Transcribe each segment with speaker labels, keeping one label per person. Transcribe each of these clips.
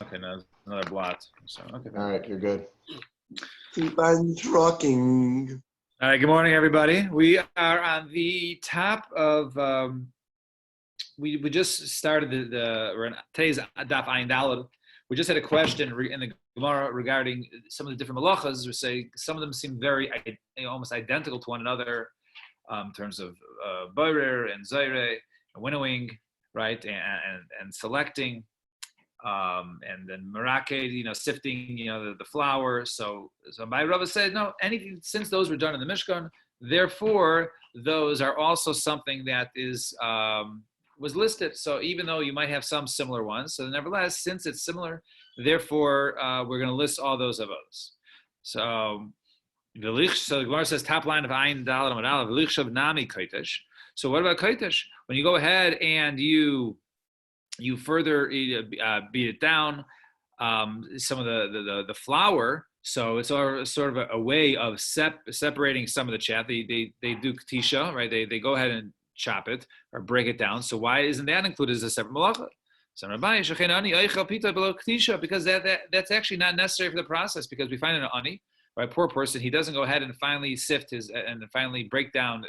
Speaker 1: Okay, now there's another blot. So okay.
Speaker 2: All right, you're good.
Speaker 3: Keep on trucking.
Speaker 1: All right. Good morning, everybody. We are on the top of. We just started we're in today's Daf Ayin Daled. We just had a question in the Gemara regarding some of the different malachas. We say some of them seem very almost identical to one another in terms of boirer and zaire and winnowing, right, and selecting. And then marake, sifting, the flour. So my Rava said, no, anything since those were done in the Mishkan, therefore those are also something that was listed. So even though you might have some similar ones, so nevertheless, since it's similar, therefore we're going to list all those of those. So the Gemara says top line of Ayin Daled Amud Aleph v'lichshav nami kaitish. So what about kaitish? When you go ahead and you further beat it down, some of the flour. So it's sort of a way of separating some of the chaff. They do katisha, right? They go ahead and chop it or break it down. So why isn't that included as a separate malacha? Because that's actually not necessary for the process, because we find in an ani, right, poor person, he doesn't go ahead and finally sift and finally break down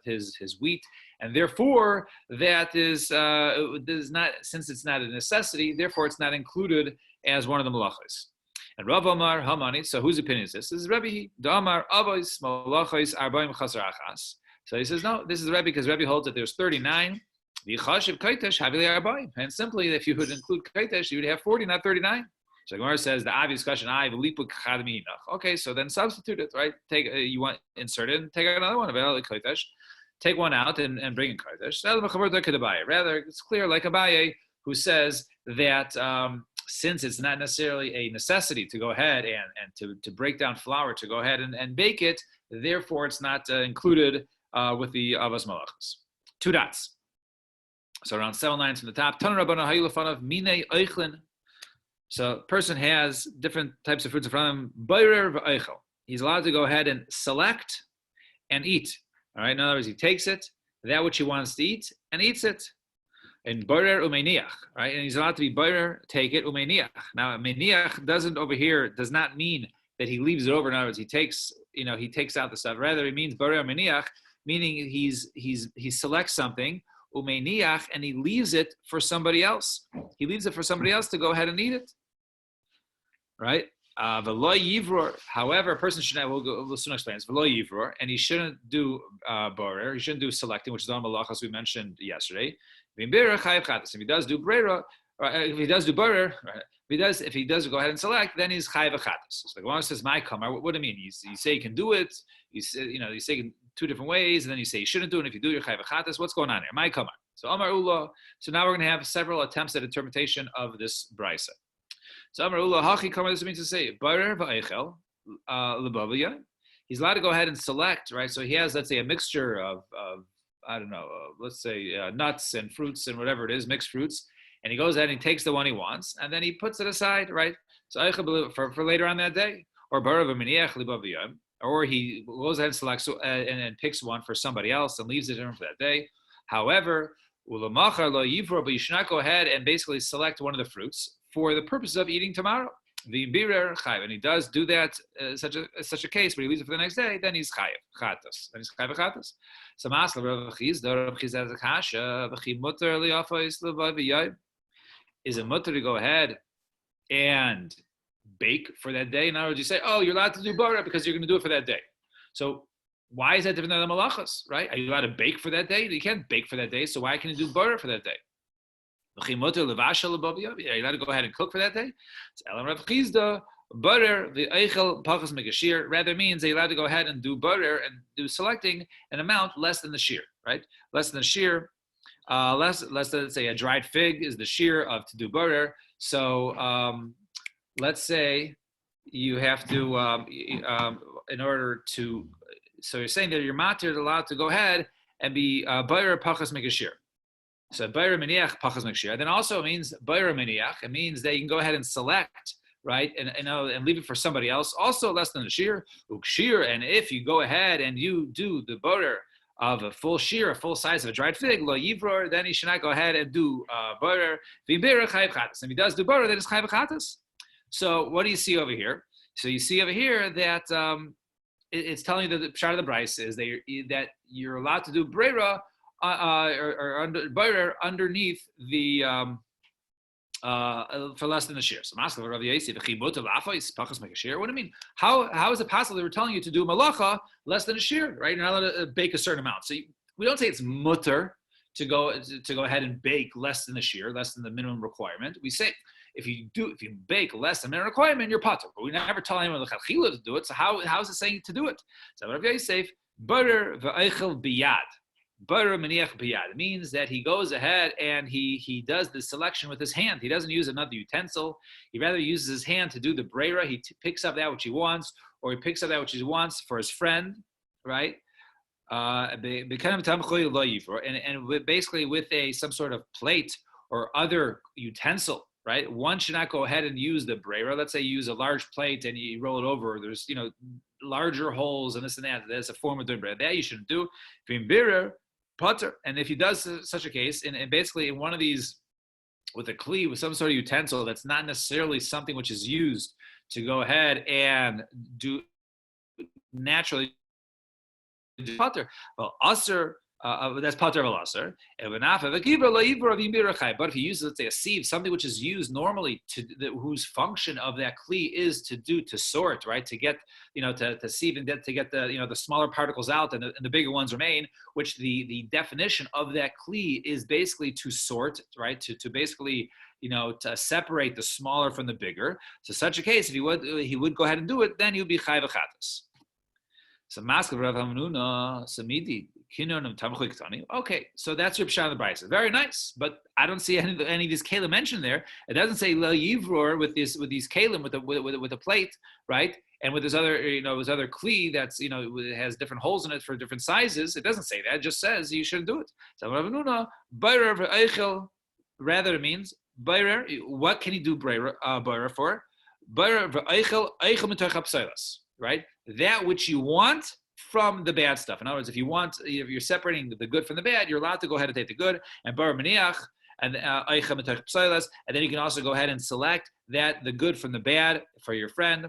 Speaker 1: his wheat, and therefore that is not, since it's not a necessity, therefore it's not included as one of the malachos. And Rav Amar Hamani, so whose opinion is this? This is Rabbi Damar Avos Malachos Arbaim Chasar Achas. So he says, no, this is Rabbi, because Rabbi holds that there's 39. And simply, if you would include kaitesh, you would have 40, not 39. So Gemara says the obvious question, okay, so then substitute it, right? You want insert it and take another one of take one out and bring in kaitesh. Rather, it's clear like Abaye, who says that since it's not necessarily a necessity to go ahead and to break down flour to go ahead and bake it, therefore it's not included with the avos malachos. 2 dots. So around 7 lines from the top. So a person has different types of fruits in front of him. He's allowed to go ahead and select and eat. All right. In other words, he takes it, that which he wants to eat, and eats it. And boirer umeniach, right? And he's allowed to be boirer, take it, umeniach. Now, meniach does not mean that he leaves it over. In other words, he takes out the stuff. Rather, it means boirer umeniach, meaning he selects something, umeniach, and he leaves it for somebody else. He leaves it for somebody else to go ahead and eat it. Right? V'lo yivror. However, a person should not. We'll soon explain this. V'lo yivror, and he shouldn't do borer. He shouldn't do selecting, which is on malachas we mentioned yesterday. If he does do brera, if he does do borer, if he does go ahead and select, then he's chayav achatas. So the Gemara says, "My kamar." What do you mean? You say you can do it. You say in 2 different ways, and then you say you shouldn't do it. And if you do, you're chayav achatas. What's going on here? My kamar. So Amar Ula. So now we're going to have several attempts at interpretation of this brisa. So Amar Ula Hachi Kamar, this means to say Barer va'echel lebavaya. He's allowed to go ahead and select, right? So he has, let's say, a mixture of I don't know, let's say nuts and fruits and whatever it is, mixed fruits, and he goes ahead and he takes the one he wants, and then he puts it aside, right? So for later on that day, or Barer v'miniach lebavaya, or he goes ahead and selects and picks one for somebody else and leaves it in for that day. However, ulamachar lo yivro, but you should not go ahead and basically select one of the fruits for the purpose of eating tomorrow. The birer chayiv, and he does do that such a case, but he leaves it for the next day. Then he's chayiv chatas. Then he's chayiv chatas. So masla Rav Chiz has a kasha. V'chi muter liafos levav. Is it mutter to go ahead and bake for that day? In other words, you say, oh, you're allowed to do bara because you're going to do it for that day. So why is that different than the malachas, right? Are you allowed to bake for that day? You can't bake for that day, so why can you do bara for that day? Are you allowed to go ahead and cook for that day? Rather means they're allowed to go ahead and do butter and do selecting an amount less than the shear, right? Less than the shear, less than, say, a dried fig is the shear of to do butter. So let's say you have to, in order to, so you're saying that your matir is allowed to go ahead and be butter pachas megashir. So bayra meniach pachas mekshir. Then also it means bayra meniach. It means that you can go ahead and select, right, and leave it for somebody else. Also less than the shear ukshir. And if you go ahead and you do the butter of a full shear, a full size of a dried fig, lo yivror, then he should not go ahead and do borer. And if he does do borer, then it's chayv chatas. So what do you see over here? So you see over here that it's telling you that the pshat of the Bryce is that you're allowed to do brera or under borer underneath the for less than a shear. So what do you mean? How is it possible they were telling you to do malacha less than a shear, right? You're not allowed to bake a certain amount. So we don't say it's mutter to go ahead and bake less than the shear, less than the minimum requirement. We say if you bake less than minimum requirement, you're patur. But we never tell anyone to do it. So how is it saying to do it? So Rav Yosef, butter v'eichel biyad. Butter maniach biyad. It means that he goes ahead and he does the selection with his hand. He doesn't use another utensil. He rather uses his hand to do the brera. He picks up that which he wants, or he picks up that which he wants for his friend, right? And basically with some sort of plate or other utensil, right? One should not go ahead and use the brera. Let's say you use a large plate and you roll it over. There's larger holes and this and that. That's a form of doing brera. That you shouldn't do. Potter. And if he does such a case, and basically in one of these with a kli, with some sort of utensil that's not necessarily something which is used to go ahead and do naturally do potter. Well, usher, that's potter of aser. But if he uses, let's say, a sieve, something which is used normally whose function of that kli is to sort, right, to get to sieve and to get the the smaller particles out and the bigger ones remain. Which the definition of that kli is basically to sort, right, to basically to separate the smaller from the bigger. So such a case, if he would go ahead and do it, then he would be chayv chatas. So mask of Rav Hamnuna samidi kinonum tamchlik tani. Okay, so that's your pshat of the brayso. Very nice, but I don't see any of these kalim mentioned there. It doesn't say la yivror with these kalim with a plate, right? And with his other his other kli that's it has different holes in it for different sizes. It doesn't say that. It just says you shouldn't do it. So Rav Hamnuna bayrer v'eichel, rather it means bayrer. What can he do bayrer for? Bayrer v'eichel eichel mitoch hapseilas. Right? That which you want from the bad stuff. In other words, if you're separating the good from the bad, you're allowed to go ahead and take the good and bar maniach and then you can also go ahead and select the good from the bad for your friend.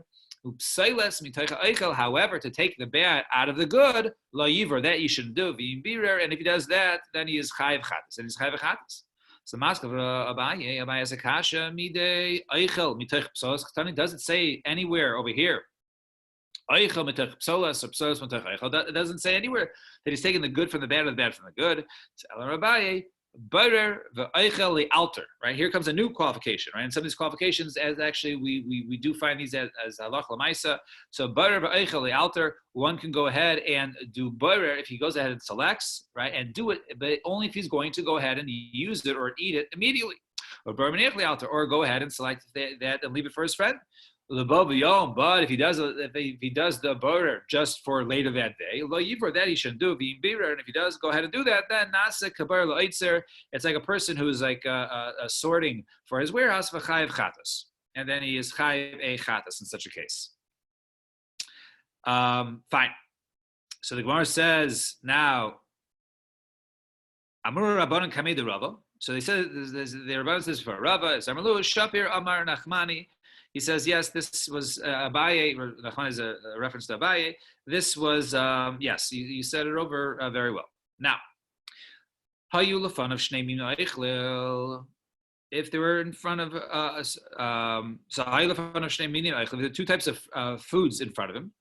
Speaker 1: However, to take the bad out of the good, la yivor, that you shouldn't do. And if he does that, then he is chayiv chatas. And he's chayiv chatas. So Maskav Abaye Asakasha midei eichel mitoch psolas chtani doesn't say anywhere over here. It doesn't say anywhere that he's taking the good from the bad or the bad from the good. Alter. Right here comes a new qualification. Right, and some of these qualifications, as actually we do find these as halach l'maisa. So alter, one can go ahead and do barer if he goes ahead and selects, right, and do it, but only if he's going to go ahead and use it or eat it immediately. Or alter, or go ahead and select that and leave it for his friend. But if he does the border just for later that day, that he shouldn't do. And if he does go ahead and do that, then it's like a person who's like sorting for his warehouse for chayiv chatas, and then he is chayiv a chatas in such a case. Fine. So the Gemara says now, Amur Rabbanan Kamei de Rava. So they said the Rabbanan says for Rava, Zarmalu Shapir Amar Nachmani. He says, yes, this was Abaye. Nachman is a reference to Abaye. This was, yes, you said it over very well. Now, Hayu lefan of Shnei Mina Eichlil. If they were in front of, so Hayu lefan of Shnei Mina Eichlil, there are two types of foods in front of him.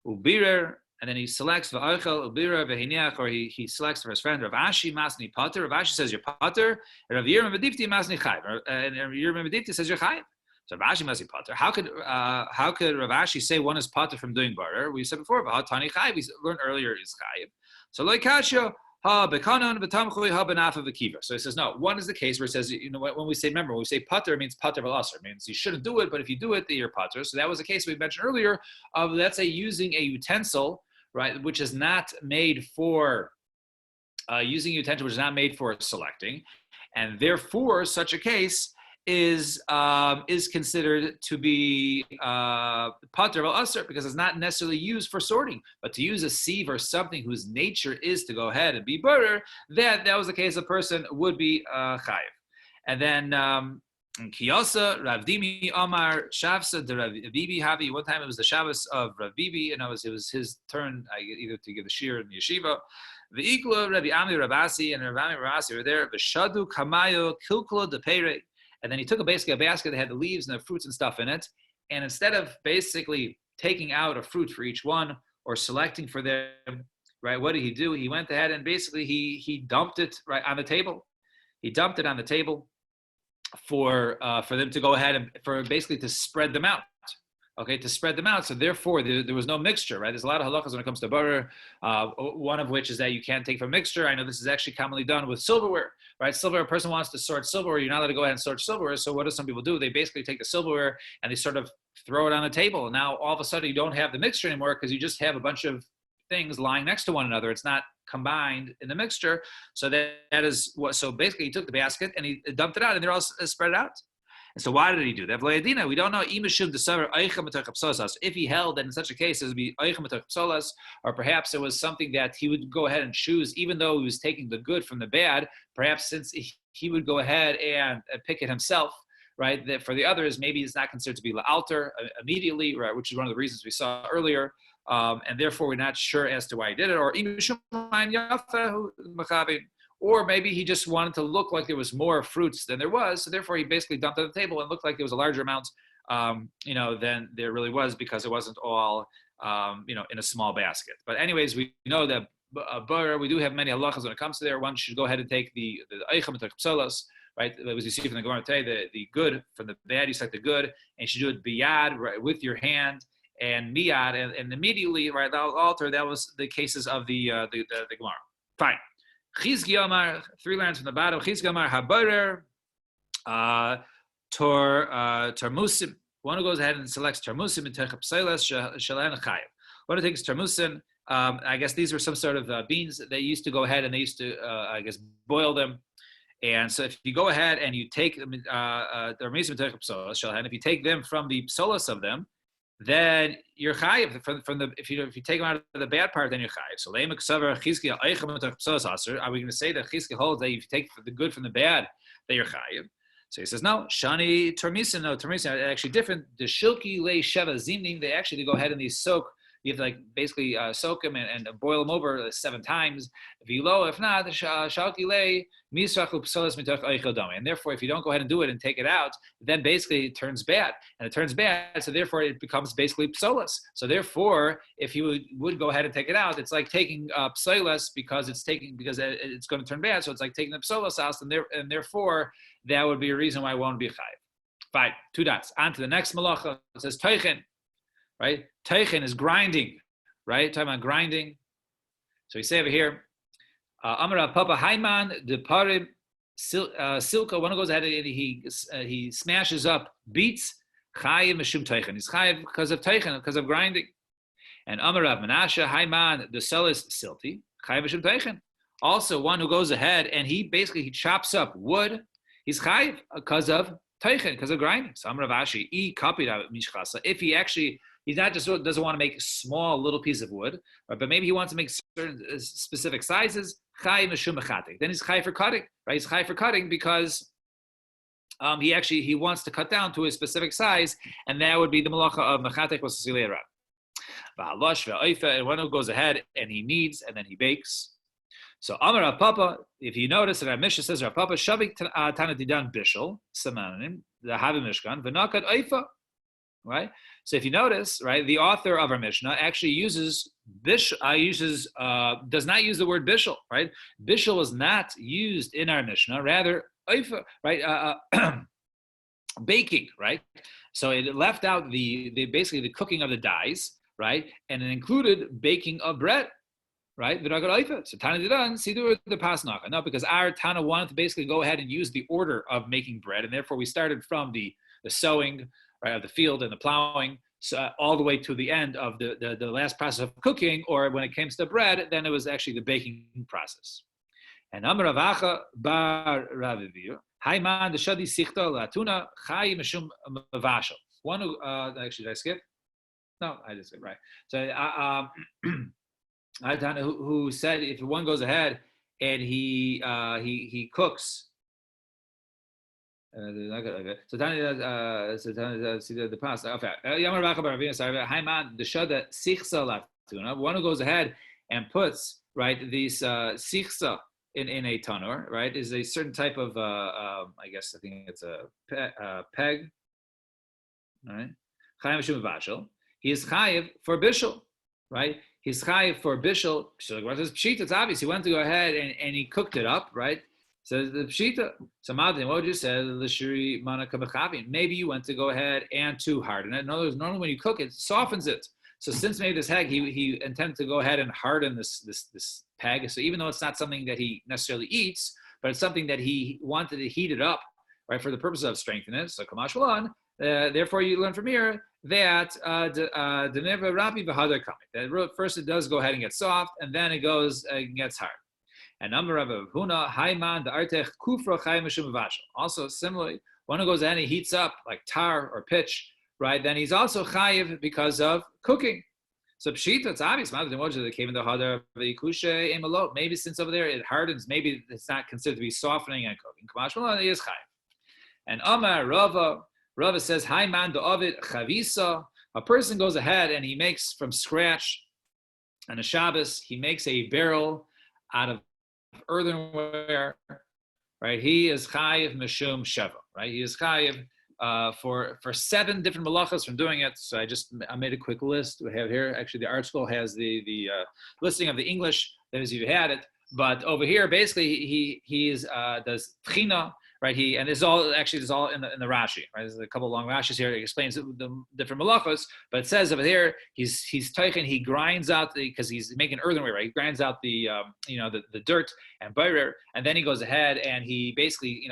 Speaker 1: Ubirer, and then he selects v'Eichel, Ubirer, v'Hiniach, or he selects for his friend, Rav Ashi Masni Pater. Rav Ashi says you're Pater, and Rav Yirmiyah Medifti Masni Chayiv. And Rav Yirmiyah Medifti says you're Chayiv. So Rav Ashi must be pater. How could Rav Ashi say one is pater from doing barer? We said before, Tani chayiv. We learned earlier is chayiv. So loy kasha ha bekanon v'tamchui ha benafa v'kiva. So he says no. One is the case where it says when we say remember when we say pater, it means pater v'aser. It means you shouldn't do it, but if you do it, then you're pater. So that was the case we mentioned earlier of let's say using a utensil, right, which is not made for using a utensil which is not made for selecting, and therefore such a case is considered to be pater al aser because it's not necessarily used for sorting, but to use a sieve or something whose nature is to go ahead and be butter, that was the case. A person would be chayiv. And then Kiyasa Rav Dimi Omar Shavsa de Rav Bibi Havi. One time it was the Shabbos of Rav Bibi, and it was his turn either to give the shir in the yeshiva. Ve'ikla Rabbi Ami Rabasi and Rabbi Ami Rabasi were there. V'shadu Kamayo Kilkula de Peire. And then he took basically a basket that had the leaves and the fruits and stuff in it. And instead of basically taking out a fruit for each one or selecting for them, right, what did he do? He went ahead and basically he dumped it right on the table. He dumped it on the table for them to go ahead and for basically to spread them out. Okay, to spread them out. So therefore, there was no mixture, right? There's a lot of halachas when it comes to butter. One of which is that you can't take from mixture. I know this is actually commonly done with silverware, right? Silverware, a person wants to sort silverware. You're not allowed to go ahead and sort silverware. So what do some people do? They basically take the silverware and they sort of throw it on the table. And now all of a sudden you don't have the mixture anymore because you just have a bunch of things lying next to one another. It's not combined in the mixture. So that is what. So basically, he took the basket and he dumped it out, and they're all spread out. And so why did he do that? We don't know. If he held that in such a case, it would be or perhaps it was something that he would go ahead and choose, even though he was taking the good from the bad. Perhaps since he would go ahead and pick it himself, right? That for the others, maybe it's not considered to be la'alter immediately, right? Which is one of the reasons we saw earlier. And therefore, we're not sure as to why he did it. Or maybe he just wanted to look like there was more fruits than there was. So therefore, he basically dumped it on the table and looked like there was a larger amount, than there really was because it wasn't all, in a small basket. But anyways, we know that butter, we do have many halachas when it comes to there. One should go ahead and take the eichem and psolas, right? As you see from the Gemara today, the good from the bad, you select the good, and you should do it biyad, right, with your hand. And miyad, and immediately, right, the altar, that was the cases of the Gemara. Fine. Chizki Omar, 3 lines from the bottom. Chizki Omar habarer tarmusim. One who goes ahead and selects tarmusim and techap selas shalen chayev. One who takes tarmusim. I guess these were some sort of beans that they used to go ahead and they used to, boil them. And so if you go ahead and you take tarmusim and techap selas shalen, if you take them from the psolas of them, then you're chayiv from the if you take them out of the bad part, then you're chayiv. So are we going to say that Chizkiah holds that if you take the good from the bad, that you're chayiv? So he says no. Shani termisin, no termisin are actually different. The shilki le sheva zimnim, they actually go ahead and they soak. You have to basically soak them and boil them over 7 times. If not, and therefore, if you don't go ahead and do it and take it out, then basically it turns bad, and it turns bad. So therefore, it becomes basically psolas. So therefore, if you would go ahead and take it out, it's like taking psolas because it's going to turn bad. So it's like taking the psolas out, and therefore that would be a reason why it won't be chayiv. Fine, 2 dots. On to the next malacha. It says toichin. Right? Teichen is grinding, right? Talking about grinding. So we say over here, Amar Papa Haiman, the Parim, Silka, one who goes ahead and he smashes up beets, Chayiv Meshum Teichen. He's Chayiv because of Teichen, because of grinding. And Amar Rav Menashe, Haiman, the Selis Silti, Chayiv Meshum Teichen. Also, one who goes ahead and he chops up wood, he's Chayiv because of Teichen, because of grinding. So Amar Rav Ashi, if he actually, he's not just doesn't want to make a small little piece of wood, but maybe he wants to make certain specific sizes. Then he's chai for cutting, right? He's chai for cutting because he wants to cut down to a specific size, and that would be the malacha of mechatek was silei rab. And one who goes ahead and he kneads and then he bakes. So Amar Rav Papa, if you notice that our Mishnah says Rav Papa shavik tanadidan bishul samanim the havi mishkan v'nakat oifa. Right. So if you notice, right, the author of our Mishnah actually does not use the word bishul. Right, bishul was not used in our Mishnah. Rather, right, baking. Right. So it left out the basically the cooking of the dyes. Right, and it included baking of bread. Right, so Tana Didan, Sidur the Pasnaka. No, because our Tana wanted to basically go ahead and use the order of making bread, and therefore we started from the sowing, right, of the field and the plowing, so, all the way to the end of the last process of cooking, or when it came to the bread, then it was actually the baking process. And Amar Ravacha bar Ravivir, Haiman the shadi sichta latuna chai mishum mavashel. One who actually did I skip? No, I just skipped right. So who said if one goes ahead and he cooks. So Tanya see the past. Okay, Yamar Baka Baravina. Sorry, Haiman the shada sichsa latuna. One who goes ahead and puts right these sichsa in a tanur, right, is a certain type of I guess I think it's a peg. All right, Chayav Shum Vashel. He is chayiv for bishul, right? He's chayiv for bishul. So what is pshita? It's obvious. He went to go ahead and he cooked it up, right? So the pshita. So Madin, what you said, l'shiri mana kabachavin. Maybe you went to go ahead and to harden it. In other words, normally when you cook it softens it. So since maybe this heg, he intended to go ahead and harden this peg. So even though it's not something that he necessarily eats, but it's something that he wanted to heat it up, right, for the purpose of strengthening it. So kamash v'lan. Therefore, you learn from here that that first it does go ahead and get soft, and then it goes and gets hard. And number of Huna Haiman the Artech Kufra Chaimashum Vashel. Also similarly, one who goes ahead and he heats up like tar or pitch, right? Then he's also chayiv because of cooking. So pshita, it's obvious. They came in the hadar v'yikushe emalot. Maybe since over there it hardens, maybe it's not considered to be softening and cooking. Kamash v'lan is chayiv. And Amar Rava says, Haiman the Ovid Chavisa. A person goes ahead and he makes from scratch on a Shabbos, he makes a barrel out of earthenware, right? He is Chayiv Mishum Sheva, right? He is Chayiv for 7 different malachas from doing it. So I made a quick list. We have here, actually the art school has the listing of the English, as you had it. But over here, basically, he does tchina, right? This is all in the Rashi, right? There's a couple of long Rashis here. It explains the different malachos, but it says over here he's teichen. He grinds out because he's making earthenware, right? He grinds out the dirt and bayrer, and then he goes ahead and he basically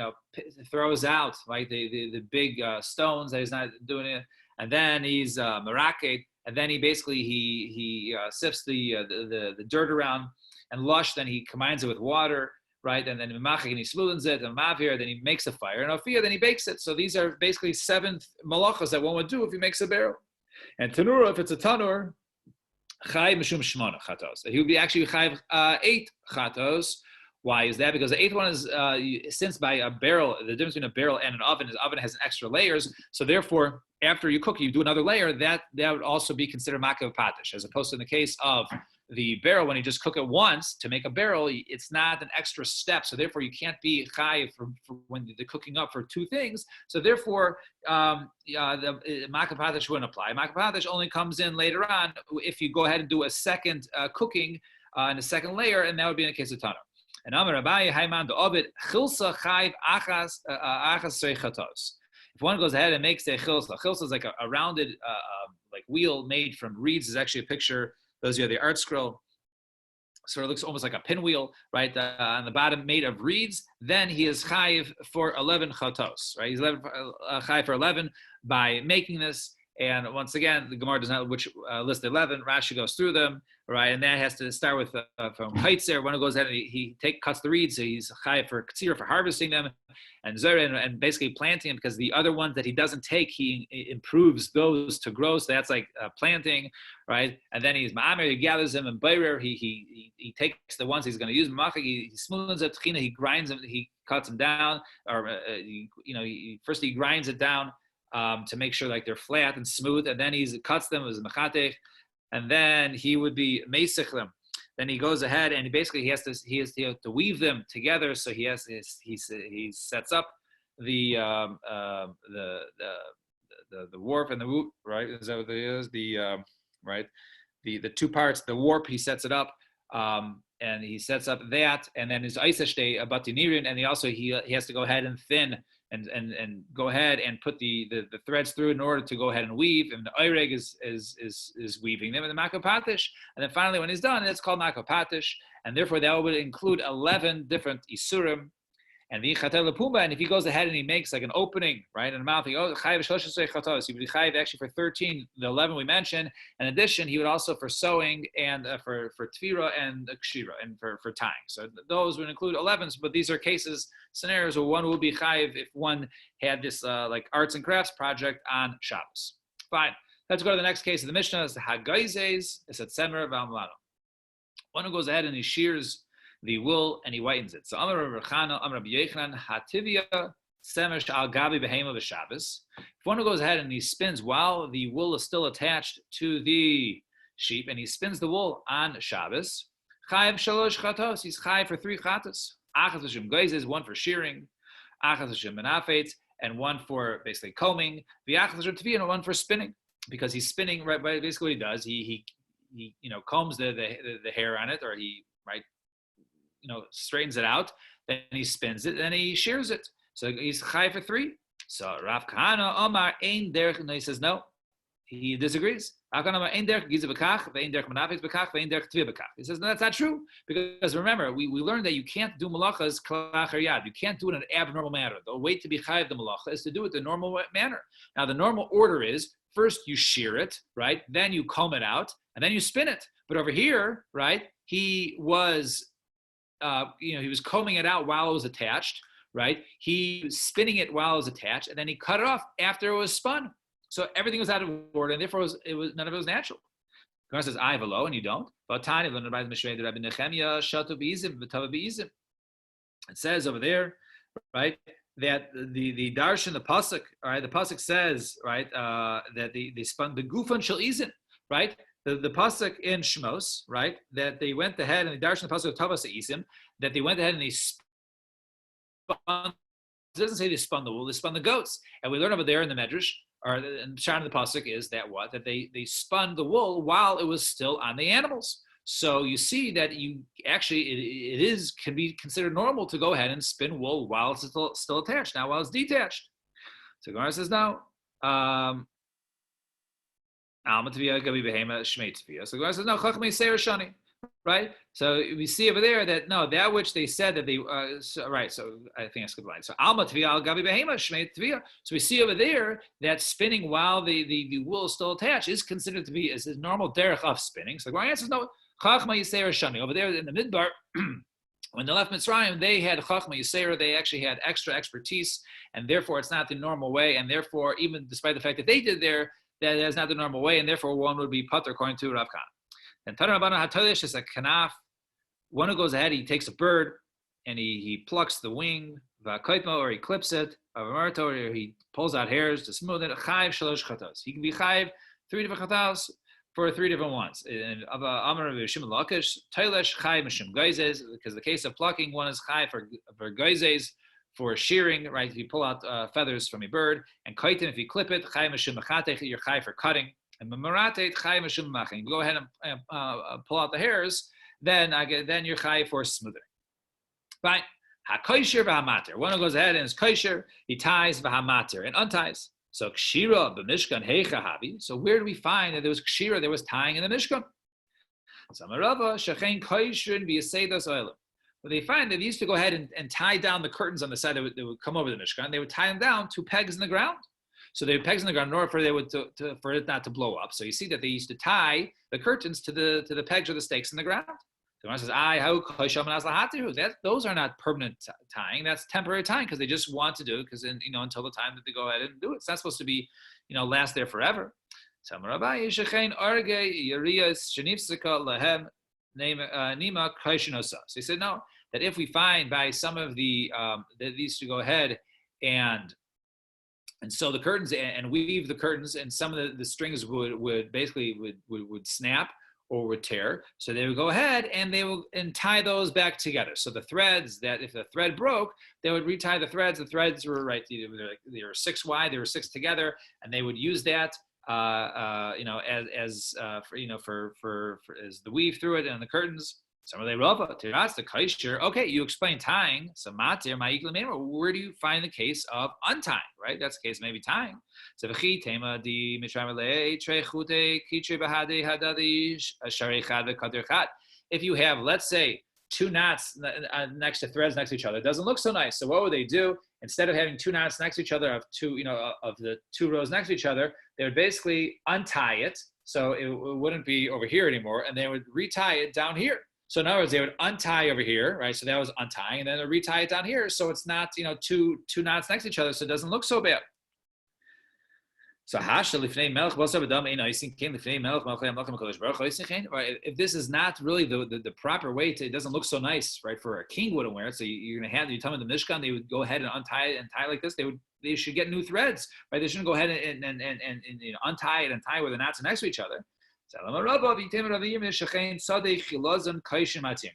Speaker 1: throws out right the big stones that he's not doing it, and then he's maraket, and then he basically he sifts the dirt around and lush. Then he combines it with water. Right, and then and he smoothens it, and mavir, then he makes a fire, and ofia, then he bakes it. So these are basically 7 malachas that one would do if he makes a barrel. And tanura, if it's a tanur, chay mishum shmona chatos. He would be actually chay 8 chatos. Why is that? Because the 8th one is since by a barrel, the difference between a barrel and an oven is oven has extra layers. So therefore, after you cook, you do another layer. That would also be considered makav patish, as opposed to in the case of the barrel, when you just cook it once to make a barrel, it's not an extra step. So therefore, you can't be chayiv for when they're cooking up for 2 things. So therefore, the makapatish wouldn't apply. Makapatish only comes in later on if you go ahead and do a second cooking in a second layer, and that would be in the case of tanur. And Amar Abaye Haiman the Ovid Chilsa Chayiv Achas Seichatos. If one goes ahead and makes a chilsa is like a rounded like wheel made from reeds. Is actually a picture. Those are the art scroll. So it looks almost like a pinwheel, right? On the bottom, made of reeds. Then he is chayiv for 11 chatos, right? He's chayiv for 11 by making this. And once again, the Gemara does not list 11. Rashi goes through them, right? And that has to start with from Haitzer. One who goes ahead and he cuts the reeds, so he's chayiv for katsir, for harvesting them, and zera, and basically planting them, because the other ones that he doesn't take, he improves those to grow. So that's like planting, right? And then he's ma'amer, he gathers them, and bayrer, he takes the ones he's going to use. He smooths it, he grinds them, he cuts them down, or first he grinds it down. To make sure like they're flat and smooth, and then he cuts them as mechatech, and then he would be meisich them. Then he goes ahead and he has to weave them together. So he sets up the warp and the root, right? Is that what it is? The 2 parts, the warp, he sets it up. And he sets up that, and then his isashtei batinirin, and he has to go ahead and thin and go ahead and put the threads through in order to go ahead and weave, and the oireg is weaving them in the makopatish, and then finally when he's done, it's called makopatish, and therefore that would include 11 different isurim, And if he goes ahead and he makes like an opening, right, in the mouth, he goes, chayiv chatos. He would be chayiv actually for 13, the 11 we mentioned. In addition, he would also for sewing and for tefira and kshira and for tying. So those would include 11s, but these are cases, scenarios where one would be chayiv if one had this like arts and crafts project on Shabbos. Fine. Let's go to the next case of the Mishnah. It's the Hagaizes. It's at Semer V'Amlano. One who goes ahead and he shears the wool and he whitens it. So Amar Rav Chana, Amar Rabbi Yochanan, Hativia Semesh Al Gabi Behema V'Shabbos. If one who goes ahead and he spins while the wool is still attached to the sheep, and he spins the wool on Shabbos, Chayiv Shalosh Chatos. He's chayiv for 3 chatos. Achas Hashem Geizes, one for shearing, Achas Hashem Menafetz, and one for basically combing. V'Achas Hashem Tviyah, and one for spinning, because he's spinning. Right, basically what he does, he combs the hair on it, or he straightens it out, then he spins it, then he shears it. So he's chai for 3. So Rav Kahana Omar ein derech, no, he says no. He disagrees. Rav Kahana Omar ein derech giza b'kach, ve'ein derech menafetz b'kach, ve'ein derech tviyah b'kach. He says no, that's not true, because remember we learned that you can't do malachas kalach yad. You can't do it in an abnormal manner. The way to be chayiv the malacha is to do it the normal manner. Now the normal order is first you shear it, right? Then you comb it out, and then you spin it. But over here, right, he was he was combing it out while it was attached, right? He was spinning it while it was attached, and then he cut it off after it was spun. So everything was out of order, and therefore it was none of it was natural. Gemara says, "I have a low," and you don't. It says over there, right, that the darshan, the pasuk, all right, the pasuk says, right, that they spun the gufan shel izin, right. The pasuk in Shmos, right, that they went ahead and the darshan the pasuk of Tavas Isim, that they went ahead and they spun. It doesn't say they spun the wool; they spun the goats. And we learn over there in the Medrash, or in the Shana of the pasuk, is that what, that they spun the wool while it was still on the animals. So you see that you actually it can be considered normal to go ahead and spin wool while it's still attached. Now while it's detached, so Gemara says no. So Gemara says no. Chachmei Seir Shani, right? So we see over there that no, that which they said that they right. So I think I skipped the line. So Alma Tvia Al Gabi Behema Shmei Tvia. So we see over there that spinning while the wool is still attached is considered to be is a normal derech of spinning. So Gemara answers no. Chachmei Seir Shani. Over there in the Midbar, when they left Mitzrayim, they had Chachma Yisera, they actually had extra expertise, and therefore it's not the normal way, and therefore, even despite the fact that they did there, that is not the normal way, and therefore one would be pater according to Rav Kahana. And Tanur Rabbanan HaTolish is a kanaf. One who goes ahead, he takes a bird, and he plucks the wing, or he clips it, or he pulls out hairs to smooth it. Chayiv shalosh chatos. He can be chayiv 3 different chatos for 3 different ones. And Amar Shimon Lakish, Toilesh chayiv mishum geizes, because the case of plucking, one is chayiv for geizes, for shearing, right? If you pull out feathers from a bird, and kaitim, if you clip it, chayiv mishum machatech, you're chayiv for cutting, and mamarateit chayiv mishum machin. Go ahead and pull out the hairs, then you're chayiv for smoothing. Fine. HaKosher v'hamater. One who goes ahead and is kosher, he ties v'hamater and unties. So kshira b'mishkan heicha habi. So where do we find that there was kshira, there was tying in the mishkan? Samarava shechein kosher v'yaseidas oilam. But they find that they used to go ahead and tie down the curtains on the side that would come over the mishkan. They would tie them down to pegs in the ground. So they would pegs in the ground in order for for it not to blow up. So you see that they used to tie the curtains to the pegs or the stakes in the ground. The Gemara says, those are not permanent tying. That's temporary tying because they just want to do it because until the time that they go ahead and do it. It's not supposed to be, last there forever. So he said no, that if we find by some of the that these to go ahead and sew the curtains and weave the curtains, and some of the strings would snap or would tear, so they would go ahead and and tie those back together. So the threads, that if the thread broke, they would retie the threads. The threads were right; they were 6 wide, they were 6 together, and they would use that as the weave through it and the curtains. Some of the rava, that's the kaisher. Okay, you explain tying. So matir ma'ikla memor. Where do you find the case of untying? Right, that's the case maybe tying. So v'chi tema di mishamale trechute kitre bahade hadadi sharechad v'kader chad. If you have, let's say, two knots next to threads next to each other. It doesn't look so nice. So what would they do? Instead of having two knots next to each other of the two rows next to each other, they would basically untie it so it wouldn't be over here anymore, and they would retie it down here. So in other words, they would untie over here, right? So that was untying, and then they would retie it down here, so it's not two knots next to each other, so it doesn't look so bad. So if this is not really the proper way to, it doesn't look so nice, right? For a king wouldn't wear it. So you're gonna have, you tell them the Mishkan, they would go ahead and untie it and tie like this. They should get new threads, right? They shouldn't go ahead and untie it and tie where the knots are next to each other. Because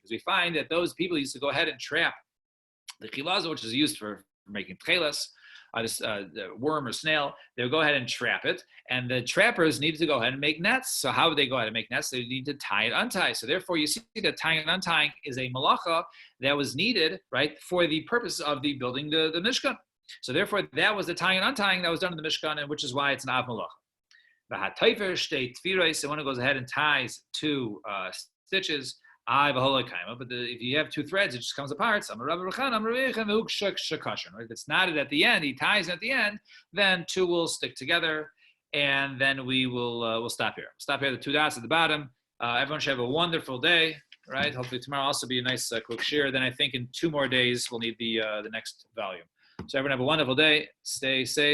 Speaker 1: we find that those people used to go ahead and trap the chilaza, which is used for making tchelas, the worm or snail. They would go ahead and trap it, and the trappers needed to go ahead and make nets. So how would they go ahead and make nets? They need to tie it, untie. So therefore, you see that tying and untying is a malacha that was needed, right, for the purpose of the building the Mishkan. So therefore, that was the tying and untying that was done in the Mishkan, and which is why it's an av malacha. The hatayfer state tfiros, the one who goes ahead and ties two stitches. But if you have two threads, it just comes apart. If it's knotted at the end, he ties at the end, then two will stick together, and then we'll stop here. Stop here, the two dots at the bottom. Everyone should have a wonderful day, right? Hopefully tomorrow also be a nice quick shir. Then I think in 2 more days we'll need the next volume. So everyone have a wonderful day. Stay safe.